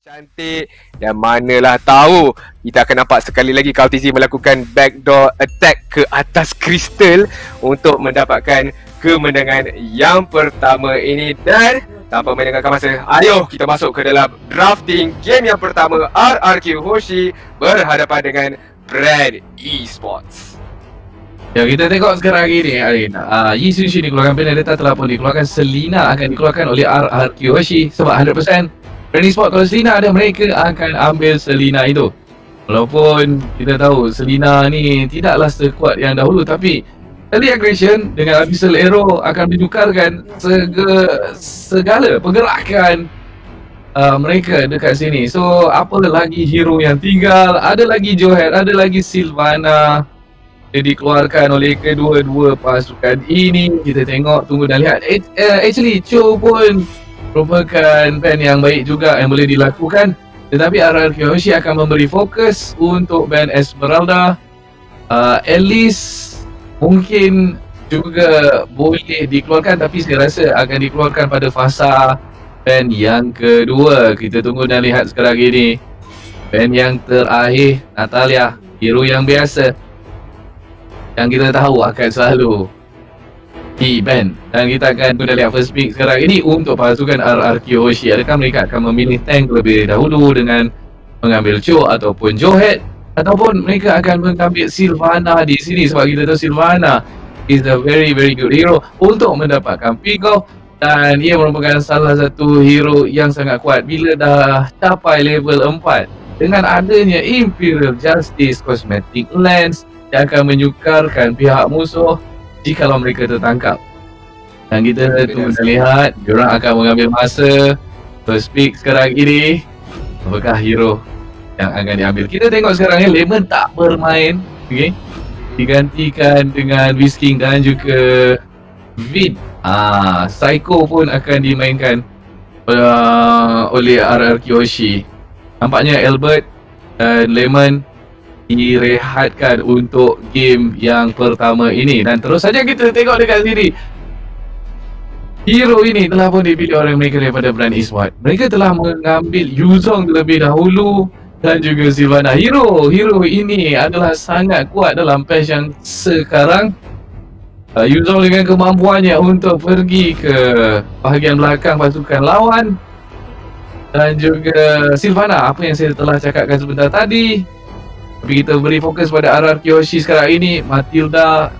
cantik dan manalah tahu kita akan nampak sekali lagi Kaltizi melakukan backdoor attack ke atas Crystal untuk mendapatkan kemenangan yang pertama ini. Dan tanpa melengahkan masa, ayo kita masuk ke dalam drafting game yang pertama. RRQ Hoshi berhadapan dengan Brand Esports. Ya, kita tengok sekarang ini Arin. Yi Sushi dikeluarkan, Benedetta telah pun dikeluarkan, Selena akan dikeluarkan oleh RRQ Hoshi sebab 100% Brand Esports kalau Selena ada, mereka akan ambil Selena itu. Walaupun kita tahu Selena ni tidaklah sekuat yang dahulu, tapi early aggression dengan Abyssal Arrow akan menukarkan segala pergerakan mereka dekat sini. So apa lagi hero yang tinggal? Ada lagi Johet, ada lagi Sylvana dikeluarkan oleh kedua-dua pasukan ini. Kita tengok, tunggu dan lihat. Actually Cho pun merupakan band yang baik juga yang boleh dilakukan, tetapi RRQ Hoshi akan memberi fokus untuk band Esmeralda. At least mungkin juga boleh dikeluarkan, tapi saya rasa akan dikeluarkan pada fasa band yang kedua. Kita tunggu dan lihat sekarang ini. Band yang terakhir, Natalia, hero yang biasa yang kita tahu akan selalu di-ban. Dan kita akan guna lihat first pick sekarang ini untuk pasukan RRQ Hoshi. Adakah mereka akan memilih tank lebih dahulu dengan mengambil Cho ataupun Johet, ataupun mereka akan mengambil Sylvana di sini, sebab kita tahu Sylvana is a very good hero untuk mendapatkan pick off, dan ia merupakan salah satu hero yang sangat kuat bila dah capai level 4. Dengan adanya Imperial Justice Cosmetic Lens yang akan menyukarkan pihak musuh jikalau mereka tertangkap. Dan kita tunggu dan lihat, diorang akan mengambil masa. First pick sekarang ini, apakah hero yang akan diambil? Kita tengok sekarang ni, Lemon tak bermain, okay? Digantikan dengan Whisking dan juga Vid. Psycho pun akan dimainkan oleh RRQ Hoshi. Nampaknya Albert dan Lemon direhatkan untuk game yang pertama ini. Dan terus saja kita tengok dekat sini, hero ini telah pun dipilih oleh mereka daripada Brand Esports. Mereka telah mengambil Yuzong terlebih dahulu dan juga Sylvana. Hero ini adalah sangat kuat dalam patch yang sekarang. Yuzong dengan kemampuannya untuk pergi ke bahagian belakang pasukan lawan, dan juga Sylvana, apa yang saya telah cakapkan sebentar tadi. Tapi kita beri fokus pada RRQ Hoshi sekarang ini. Matilda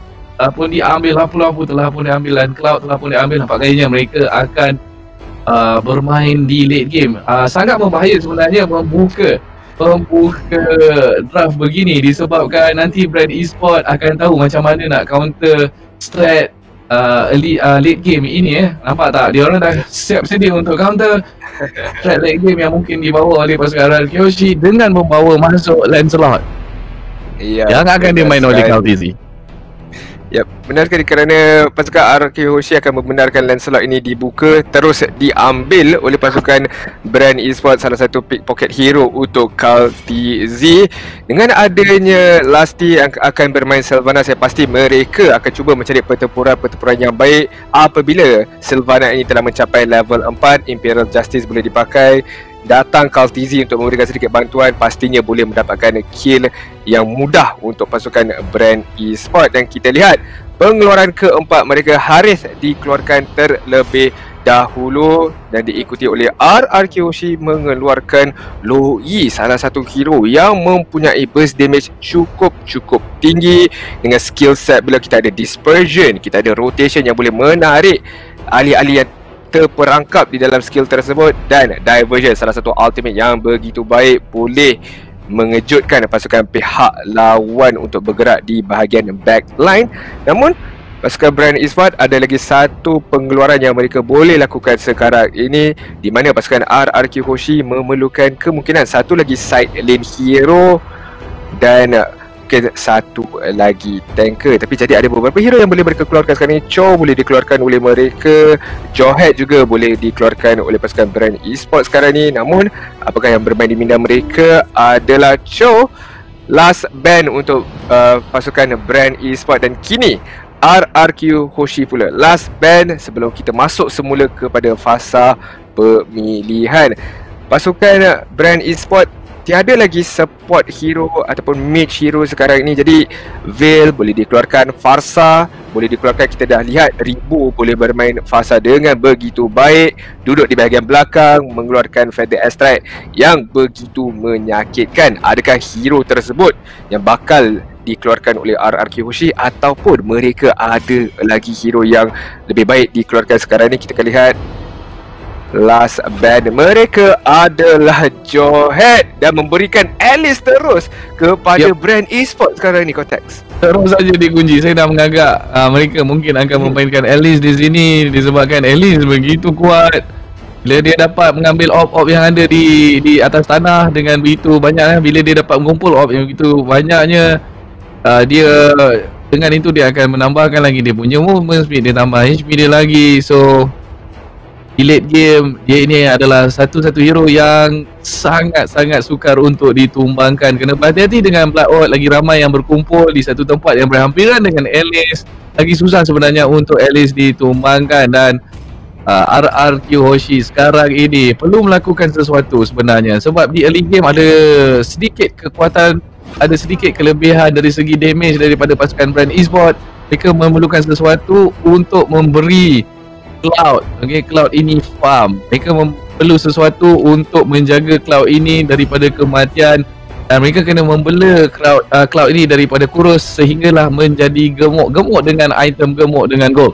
pun diambil, lampu-lampu telah pun diambil, dan Cloud telah pun diambil. Nampaknya mereka akan bermain di late game. Sangat membahaya sebenarnya membuka draft begini, disebabkan nanti Brand Esports akan tahu macam mana nak counter strat late game ini. Nampak tak? Diorang dah siap sedia untuk counter strat late game yang mungkin dibawa oleh pasukan RRQ Hoshi dengan membawa masuk Lancelot yang akan dimain oleh Kaltizi. Yap, benar sekali, kerana pasukan RRQ Hoshi akan membenarkan Lancelot ini dibuka terus diambil oleh pasukan Brand Esports, salah satu pickpocket hero untuk Kaltizi. Dengan adanya Lasti yang akan bermain Sylvana, saya pasti mereka akan cuba mencari pertempuran yang baik. Apabila Sylvana ini telah mencapai level 4, Imperial Justice boleh dipakai. Datang Kaltizi untuk memberikan sedikit bantuan, pastinya boleh mendapatkan kill yang mudah untuk pasukan Brand Esports. Dan kita lihat pengeluaran keempat mereka, Harith dikeluarkan terlebih dahulu dan diikuti oleh RRQ Hoshi mengeluarkan Lo Yi, salah satu hero yang mempunyai burst damage cukup tinggi dengan skill set. Bila kita ada dispersion, kita ada rotation yang boleh menarik ahli-ahli yang terperangkap di dalam skill tersebut, dan diversion, salah satu ultimate yang begitu baik, boleh mengejutkan pasukan pihak lawan untuk bergerak di bahagian backline. Namun pasukan Brand Esports ada lagi satu pengeluaran yang mereka boleh lakukan sekarang ini, di mana pasukan RRQ Hoshi memerlukan kemungkinan satu lagi side lane hero dan mungkin satu lagi tanker. Tapi jadi ada beberapa hero yang boleh mereka keluarkan sekarang ni. Cho boleh dikeluarkan oleh mereka, Johet juga boleh dikeluarkan oleh pasukan Brand Esports sekarang ni. Namun apakah yang bermain di minda mereka adalah Cho. Last ban untuk pasukan Brand Esports, dan kini RRQ Hoshi pula last ban sebelum kita masuk semula kepada fasa pemilihan. pasukan brand eSport tiada lagi support hero ataupun mage hero sekarang ni. Jadi Veil boleh dikeluarkan, Farsa boleh dikeluarkan. Kita dah lihat Ribo boleh bermain Farsa dengan begitu baik, duduk di bahagian belakang mengeluarkan Feather Strike yang begitu menyakitkan. Adakah hero tersebut yang bakal dikeluarkan oleh RRQ Hoshi ataupun mereka ada lagi hero yang lebih baik dikeluarkan sekarang ni? Kita akan lihat last band mereka adalah Johead dan memberikan Alice terus kepada brand eSport sekarang ni, Cortex. Terus saja dikunci. Saya dah mengagak mereka mungkin akan memainkan Alice di sini disebabkan Alice begitu kuat. Bila dia dapat mengambil op-op yang ada di atas tanah dengan begitu banyak, bila dia dapat mengumpul op yang begitu banyaknya, dia dengan itu dia akan menambahkan lagi dia punya movement speed, dia tambah HP dia lagi. So di late game, dia ini adalah satu-satu hero yang sangat-sangat sukar untuk ditumbangkan. Kena berhati-hati dengan Blood Oath, lagi ramai yang berkumpul di satu tempat yang berhampiran dengan Alice. Lagi susah sebenarnya untuk Alice ditumbangkan. Dan RRQ Hoshi sekarang ini perlu melakukan sesuatu sebenarnya. Sebab di early game ada sedikit kekuatan, ada sedikit kelebihan dari segi damage daripada pasukan brand eSport. Mereka memerlukan sesuatu untuk memberi Cloud, Cloud ini farm. Mereka perlu sesuatu untuk menjaga Cloud ini daripada kematian, dan mereka kena membela Cloud ini daripada kurus sehinggalah menjadi gemuk dengan item gemuk dengan gold.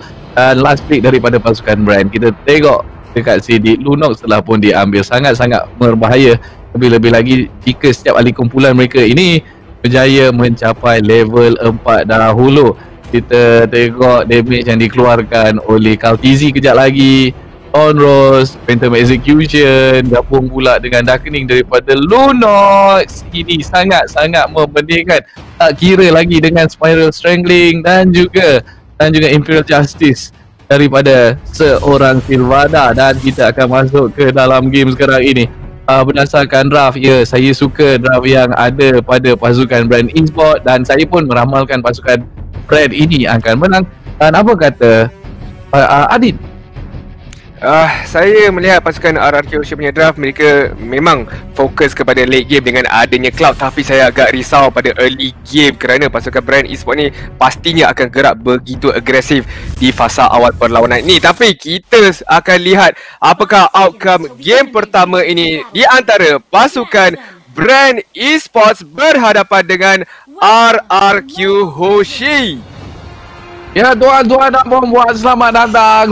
Last pick daripada pasukan brand, kita tengok dekat sini Lunox telah pun diambil. Sangat-sangat berbahaya, lebih-lebih lagi jika setiap kali kumpulan mereka ini berjaya mencapai level 4 dahulu. Kita tengok damage yang dikeluarkan oleh Kaltizi kejap lagi. Onros, Phantom Execution, gabung pula dengan Darkening daripada Lunox. Ini sangat-sangat membandingkan. Tak kira lagi dengan Spiral Strangling dan juga Imperial Justice daripada seorang Sylvana. Dan kita akan masuk ke dalam game sekarang ini. Berdasarkan draft, saya suka draft yang ada pada pasukan brand eSport, dan saya pun meramalkan pasukan brand ini akan menang. Dan apa kata Adit? Saya melihat pasukan RRQ Hoshi punya draft, mereka memang fokus kepada late game dengan adanya Cloud. Tapi saya agak risau pada early game kerana pasukan brand eSport ni pastinya akan gerak begitu agresif di fasa awal perlawanan ini. Tapi kita akan lihat apakah outcome game pertama ini di antara pasukan brand eSports berhadapan dengan RRQ Hoshi. Ya, tuan-tuan dan puan-puan, selamat datang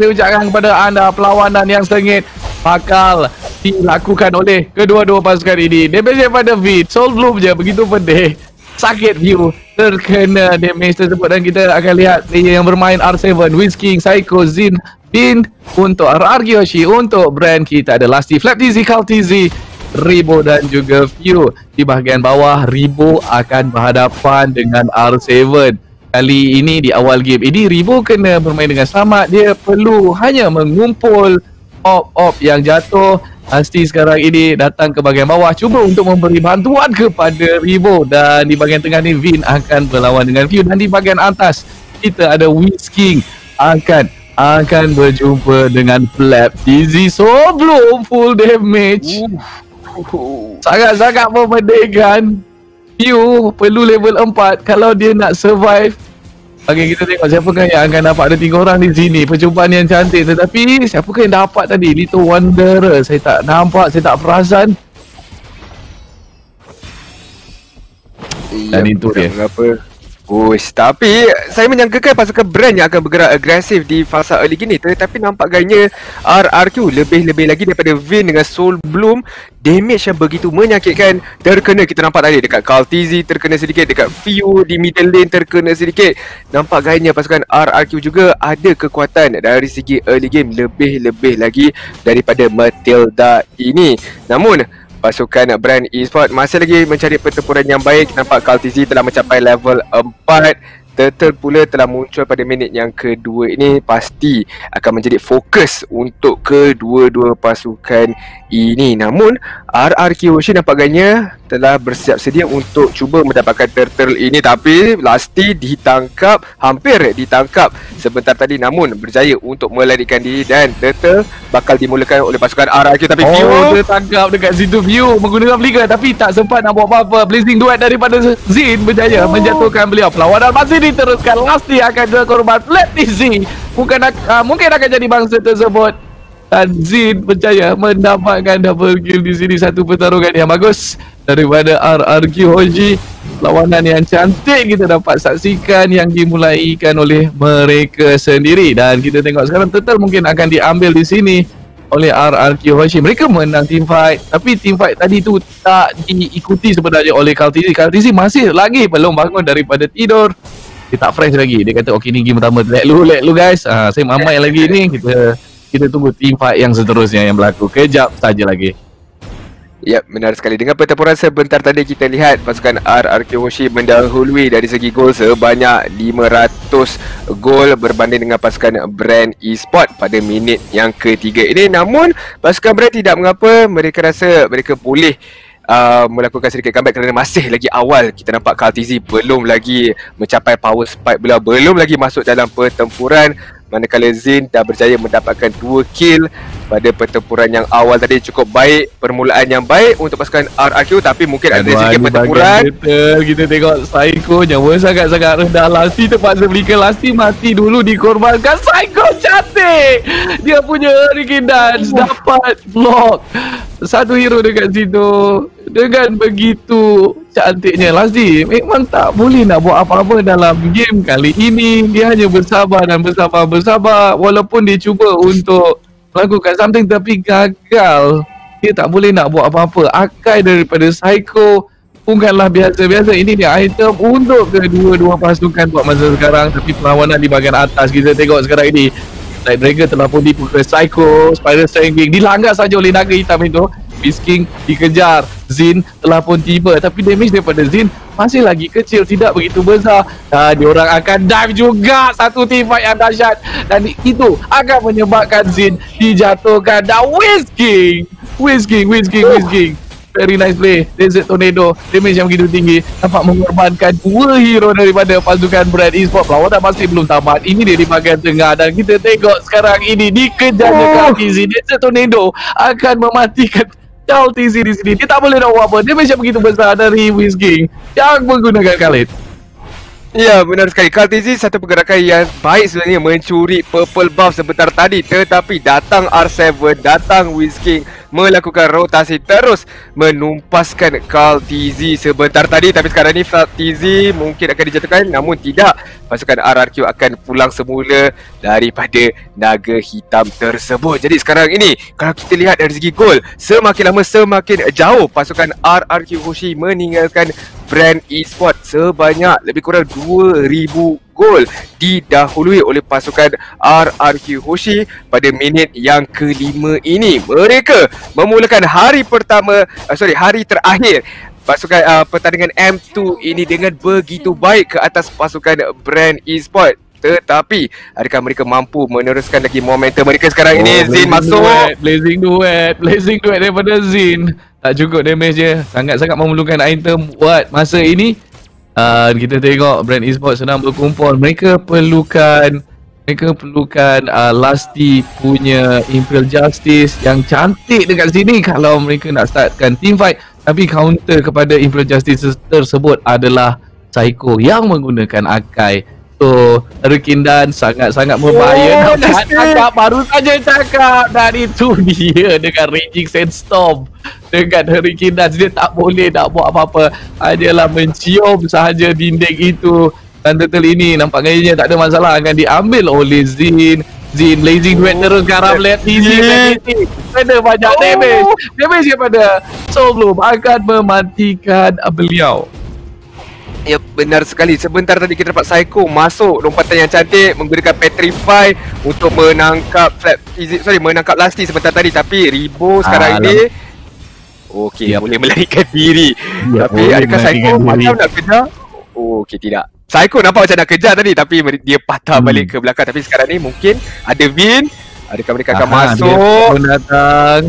saya ucapkan kepada anda. Perlawanan yang sengit bakal dilakukan oleh kedua-dua pasukan ini. Damage daripada V, Soul Bloom je begitu pedih. Sakit view terkena damage tersebut, dan kita akan lihat player yang bermain R7, Whisking, Psycho, Zin, Bin untuk RRQ Hoshi. Untuk brand kita ada Lasty, Flap TZ, Kal TZ, Ribo dan juga View. Di bahagian bawah, Ribo akan berhadapan dengan R7. Kali ini di awal game ini Ribo kena bermain dengan selamat. Dia perlu hanya mengumpul op-op yang jatuh. Asti sekarang ini datang ke bahagian bawah, cuba untuk memberi bantuan kepada Ribo. Dan di bahagian tengah ni Vin akan berlawan dengan View. Dan di bahagian atas kita ada Whisking akan berjumpa dengan Flap TZ. So belum full damage. Sangat-sangat memedihkan. View perlu level 4 kalau dia nak survive. Bagi kita tengok siapakah yang akan dapat. Ada 3 orang di sini. Percubaan yang cantik, tetapi siapakah yang dapat tadi? Little Wanderer. Saya tak nampak, saya tak perasan. Dan itu dia. Tapi saya menyangkakan pasukan brand yang akan bergerak agresif di fasa early gini, tetapi nampak gayanya RRQ lebih-lebih lagi daripada Vin dengan Soul Bloom. Damage yang begitu menyakitkan terkena, kita nampak tadi dekat Kal TZ terkena sedikit, dekat View di middle lane terkena sedikit. Nampak gayanya pasukan RRQ juga ada kekuatan dari segi early game lebih-lebih lagi daripada Matilda ini. Namun pasukan brand eSport masih lagi mencari pertempuran yang baik. Nampak Kal TZ telah mencapai level 4. Turtle pula telah muncul pada minit yang kedua ini. Pasti akan menjadi fokus untuk kedua-dua pasukan ini. Namun RRQ Hoshi nampaknya telah bersiap sedia untuk cuba mendapatkan turtle ini, tapi Lasti ditangkap, hampir ditangkap sebentar tadi, namun berjaya untuk melarikan diri dan turtle bakal dimulakan oleh pasukan RRQ. Tapi dia tangkap dekat situ View menggunakan flicker tapi tak sempat nak buat apa-apa. Blazing duet daripada Zin berjaya menjatuhkan beliau. Perlawanan masih diteruskan. Lasti akan jadi korban. Flat TZ mungkin akan jadi bangsa tersebut. Dan Zin berjaya mendapatkan double kill di sini. Satu pertarungan yang bagus daripada RRQ Hoshi. Lawanan yang cantik kita dapat saksikan yang dimulaikan oleh mereka sendiri. Dan kita tengok sekarang Turtle mungkin akan diambil di sini oleh RRQ Hoshi. Mereka menang team fight, tapi team fight tadi tu tak diikuti sebenarnya oleh Kaltizi. Kaltizi masih lagi belum bangun daripada tidur. Dia tak fresh lagi. Dia kata okey ni game pertama. Let lu guys. Saya mamai lagi ni. Kita tunggu team fight yang seterusnya yang berlaku. Kejap saja lagi. Ya, benar sekali. Dengan pertempuran sebentar tadi kita lihat pasukan RRQ Hoshi mendahului dari segi gol sebanyak 500 gol berbanding dengan pasukan Brand Esport pada minit yang ketiga ini. Namun pasukan Brand tidak mengapa, mereka rasa mereka boleh melakukan sedikit comeback kerana masih lagi awal. Kita nampak Kaltizi belum lagi mencapai power spike beliau, belum lagi masuk dalam pertempuran, manakala Zin dah berjaya mendapatkan 2 kill pada pertempuran yang awal tadi. Cukup baik, permulaan yang baik untuk pasukan RRQ, tapi mungkin ada sedikit pertempuran. Kita tengok Psycho nyawa sangat-sangat rendah. Lasti terpaksa belikan. Lasti mati dulu dikorbankan. Psycho cantik, dia punya Hurricane Dance dapat block satu hero dekat situ. Dengan begitu cantiknya Lasti memang tak boleh nak buat apa-apa dalam game kali ini. Dia hanya bersabar dan bersabar walaupun dia cuba untuk melakukan something tapi gagal. Dia tak boleh nak buat apa-apa. Akai daripada Psycho bukanlah biasa-biasa. Ini dia item untuk kedua-dua pasukan buat masa sekarang. Tapi perlawanan di bahagian atas kita tengok sekarang ini, Night Dragon telah pun dipukul Psycho. Spider Strangling dilanggar saja oleh naga hitam itu. Beast King dikejar. Zin telah pun tiba, tapi damage daripada Zin masih lagi kecil, tidak begitu besar. Diorang akan dive juga. Satu team fight yang dahsyat, dan itu akan menyebabkan Zin dijatuhkan. Dan Wiz King very nice play. Desert Tornado, damage yang begitu tinggi, nampak mengorbankan 2 hero daripada pasukan Brand Esport. Perlawanan masih belum tamat. Ini dia di bahagian tengah, dan kita tengok sekarang ini dikejarnya Kaltizi. Desert Tornado akan mematikan Kaltizi di sini. Dia tak boleh nak buat apa. Damage yang begitu besar dari Wiz King yang menggunakan Khalid. Ya, benar sekali. Kaltizi satu pergerakan yang baik sebenarnya, mencuri purple buff sebentar tadi, tetapi datang R7, datang Wiz King melakukan rotasi terus menumpaskan Kaltizi sebentar tadi. Tapi sekarang ni Kaltizi mungkin akan dijatuhkan, namun tidak. Pasukan RRQ akan pulang semula daripada naga hitam tersebut. Jadi sekarang ini kalau kita lihat dari segi gol, semakin lama semakin jauh pasukan RRQ Hoshi meninggalkan Brand Esport sebanyak lebih kurang 2000 gol, didahului oleh pasukan RRQ Hoshi pada minit yang kelima ini. Mereka memulakan hari terakhir pasukan pertandingan M2 ini dengan begitu baik ke atas pasukan Brand Esport. Tetapi adakah mereka mampu meneruskan lagi momentum mereka sekarang ini? Zin masuk. Blazing duet daripada Zin. Tak cukup damage dia. Sangat-sangat memerlukan item buat masa ini. Kita tengok Brand Esport sedang berkumpul. Mereka perlukan Lasti punya Imperial Justice yang cantik dekat sini kalau mereka nak startkan team fight. Tapi counter kepada Imperial Justice tersebut adalah Psycho yang menggunakan Akai. So, Hurricane Dance sangat-sangat berbahaya. Baru saja cakap. Dan itu dia dengan Raging Sandstorm. Dengan Hurricane Dance, dia tak boleh nak buat apa-apa. Hanyalah mencium sahaja dinding itu. Dan Turtle ini nampak gayanya tak ada masalah, akan diambil oleh Zin. Blazing Duet terus garam. Let easy. Ada banyak damage. Damage daripada Soul akan mematikan beliau. Ya, benar sekali. Sebentar tadi kita dapat Psycho masuk, lompatan yang cantik menggunakan Petrify untuk menangkap menangkap Lasti sebentar tadi. Tapi Ribo sekarang ini boleh melarikan diri. Tapi adakah Psycho macam nak kejar? Tidak. Psycho nampak macam nak kejar tadi, tapi dia patah balik ke belakang. Tapi sekarang ni mungkin ada Vin. Adakah mereka akan masuk? Dia datang.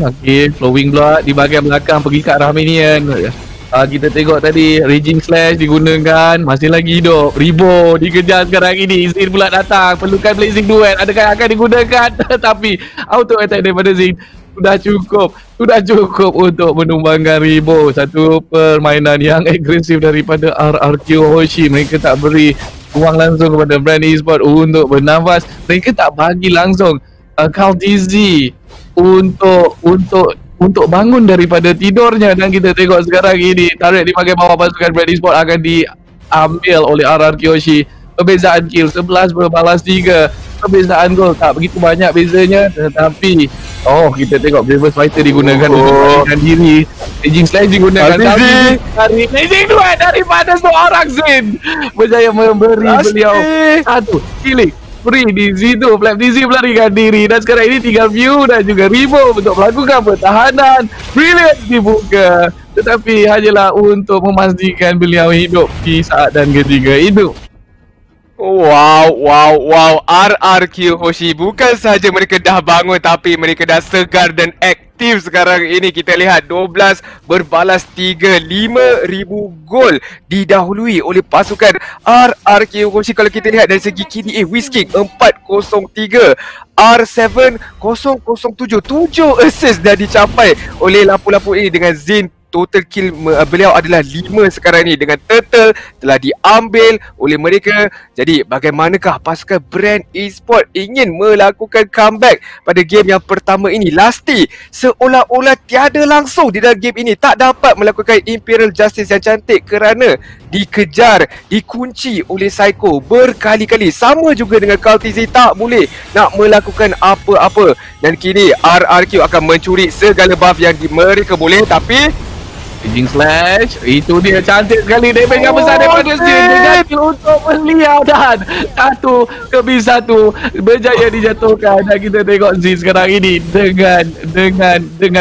Flowing blood di bahagian belakang pergi ke arah minion. Kita tengok tadi Raging Slash digunakan, masih lagi hidup. Ribo dikejar sekarang ini. Zin pula datang, perlukan Blazing Duet. Adakah akan digunakan? Tapi auto attack daripada Zin sudah cukup untuk menumbangkan Ribo. Satu permainan yang agresif daripada RRQ Hoshi. Mereka tak beri ruang langsung kepada Brand Esports untuk bernafas. Mereka tak bagi langsung Kaltizi untuk bangun daripada tidurnya. Dan kita tengok sekarang ini tarik di bahagian bawah pasukan Brand Esports akan diambil oleh RRQ Hoshi. Perbezaan kill 11 berbalas 3. Perbezaan gol tak begitu banyak bezanya, tetapi kita tengok Bravest Fighter digunakan untuk melarikan diri. Raging Slash digunakan dari Blazing Duet daripada seorang Zin, berjaya memberi beliau satu killing free di situ. Flap DC melarikan diri dan sekarang ini tinggal View dan juga Ribo untuk melakukan pertahanan. Brilliant dibuka, tetapi hanyalah untuk memastikan beliau hidup di saat dan ketiga itu. Wow, RRQ Hoshi bukan sahaja mereka dah bangun, tapi mereka dah segar dan aktif sekarang ini. Kita lihat 12 berbalas 3, 5,000 gol didahului oleh pasukan RRQ Hoshi. Kalau kita lihat dari segi KDA, Whisking 403, R7 007, 7 assist dah dicapai oleh lapu-lapu ini dengan Zin. Total kill beliau adalah 5 sekarang ni, dengan Turtle telah diambil oleh mereka. Jadi bagaimanakah pasukan Brand Esports ingin melakukan comeback pada game yang pertama ini? Lasti seolah-olah tiada langsung di dalam game ini, tak dapat melakukan Imperial Justice yang cantik kerana dikejar, dikunci oleh Psycho berkali-kali. Sama juga dengan Kaltizi, tak boleh nak melakukan apa-apa. Dan kini RRQ akan mencuri segala buff yang mereka boleh, tapi Raging Slash, itu dia cantik sekali damage yang besar daripada Zin dengan kill untuk beliau, dan 1-1 berjaya dijatuhkan. Dan kita tengok Zin sekarang ini dengan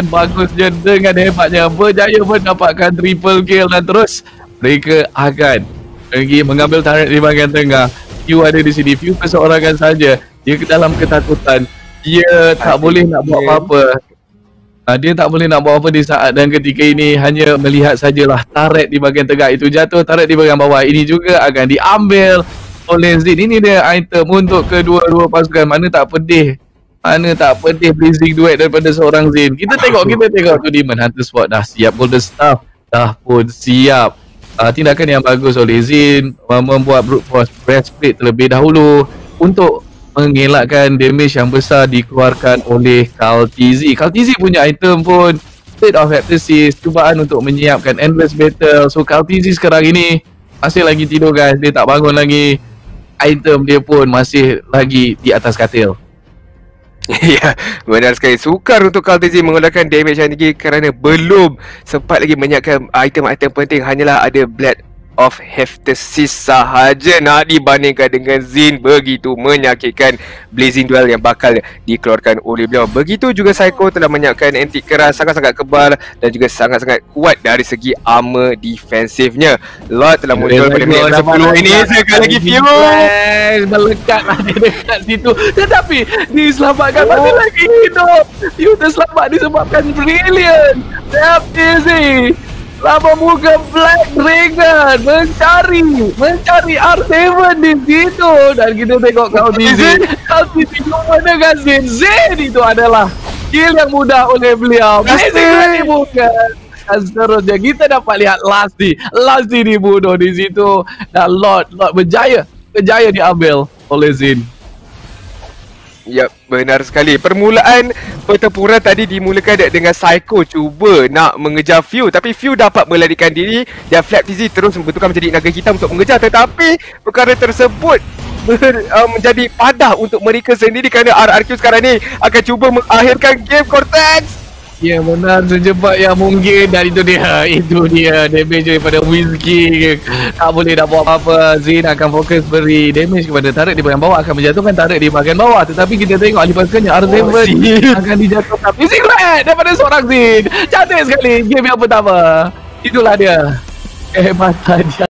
bagusnya, dengan hebatnya berjaya mendapatkan triple kill, dan terus mereka akan lagi mengambil turret di bahagian tengah. View ada di sini, View perseorangan saja, dia dalam ketakutan, dia tak boleh nak buat apa-apa. Dia tak boleh nak buat apa di saat dan ketika ini, hanya melihat sajalah taret di bahagian tengah itu jatuh, taret di bahagian bawah ini juga akan diambil oleh Zin. Ini dia item untuk kedua-dua pasukan. Mana tak pedih Blazing Duet daripada seorang Zin. Kita tengok tu Demon Hunter Squad dah siap, Golden Staff dah pun siap. Tindakan yang bagus oleh Zin, membuat Brute Force Breastplate terlebih dahulu untuk mengelakkan damage yang besar dikeluarkan oleh Kaltizi. Kaltizi punya item pun State of Heptasis, cubaan untuk menyiapkan Endless Battle. So Kaltizi sekarang ini masih lagi tidur guys, dia tak bangun lagi. Item dia pun masih lagi di atas katil. Ya, benar sekali. Sukar untuk Kaltizi mengeluarkan damage yang tinggi kerana belum sempat lagi menyiapkan item-item penting. Hanyalah ada Blade of Heptasis sahaja nak dibandingkan dengan Zin. Begitu menyakitkan Blazing Duel yang bakal dikeluarkan oleh beliau. Begitu juga Psycho telah menyiapkan anti keras sangat-sangat kebal dan juga sangat-sangat kuat dari segi armor defensifnya. Lord telah muncul pada minit 10 ini. Sekali lagi View melekatlah dia dekat situ, tetapi diselamatkan, masih lagi hidup. View terselamat disebabkan Brilliant Heptasis. Lama muka Black Dragon mencari R7 di situ, dan kita tengok Kaltizi jumpa dengan Zin. Zin itu adalah kill yang mudah oleh beliau. Blazing dibuka. Dan seterusnya kita dapat lihat Lasti dibunuh di situ, dan Lord berjaya diambil oleh Zin. Ya, benar sekali. Permulaan pertempuran tadi dimulakan dengan Psycho cuba nak mengejar View, tapi View dapat melarikan diri dan Flap TZ terus membentukkan menjadi naga hitam untuk mengejar, tetapi perkara tersebut menjadi padah untuk mereka sendiri kerana RRQ sekarang ni akan cuba mengakhirkan game Cortex. Ya, benar, secepat yang mungkin. Dan itu dia damage daripada Whiskey. Tak boleh nak buat apa-apa. Zin akan fokus beri damage kepada tarik di bahagian bawah, akan menjatuhkan tarik di bahagian bawah. Tetapi kita tengok ahli pasukannya R7 akan dijatuhkan. Music Red daripada seorang Zin. Cantik sekali game yang pertama. Itulah dia kehebatan dia.